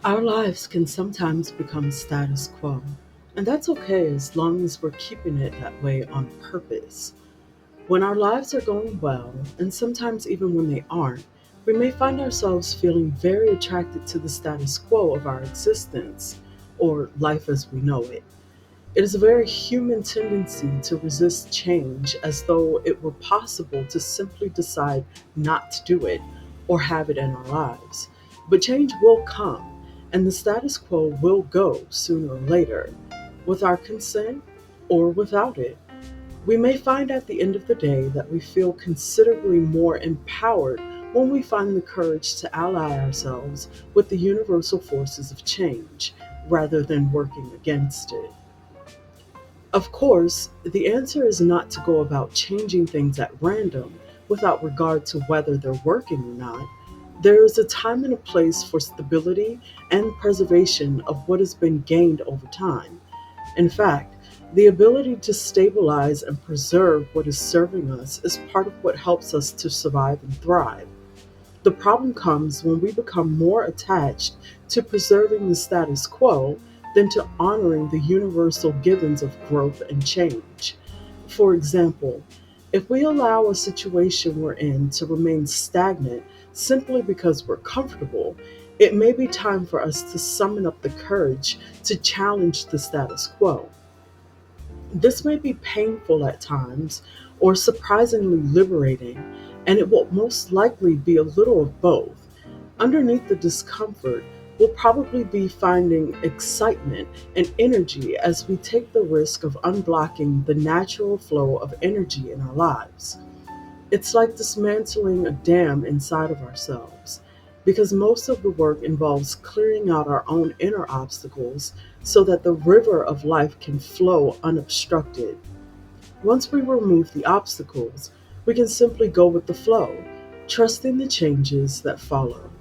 Our lives can sometimes become status quo, and that's okay as long as we're keeping it that way on purpose. When our lives are going well, and sometimes even when they aren't, we may find ourselves feeling very attracted to the status quo of our existence, or life as we know it. It is a very human tendency to resist change as though it were possible to simply decide not to do it or have it in our lives. But change will come, and the status quo will go sooner or later, with our consent or without it. We may find at the end of the day that we feel considerably more empowered when we find the courage to ally ourselves with the universal forces of change rather than working against it. Of course, the answer is not to go about changing things at random without regard to whether they're working or not. There is a time and a place for stability and preservation of what has been gained over time. In fact, the ability to stabilize and preserve what is serving us is part of what helps us to survive and thrive. The problem comes when we become more attached to preserving the status quo than to honoring the universal givens of growth and change. For example, if we allow a situation we're in to remain stagnant simply because we're comfortable, it may be time for us to summon up the courage to challenge the status quo. This may be painful at times or surprisingly liberating, and it will most likely be a little of both. Underneath the discomfort, we'll probably be finding excitement and energy as we take the risk of unblocking the natural flow of energy in our lives. It's like dismantling a dam inside of ourselves, because most of the work involves clearing out our own inner obstacles so that the river of life can flow unobstructed. Once we remove the obstacles, we can simply go with the flow, trusting the changes that follow.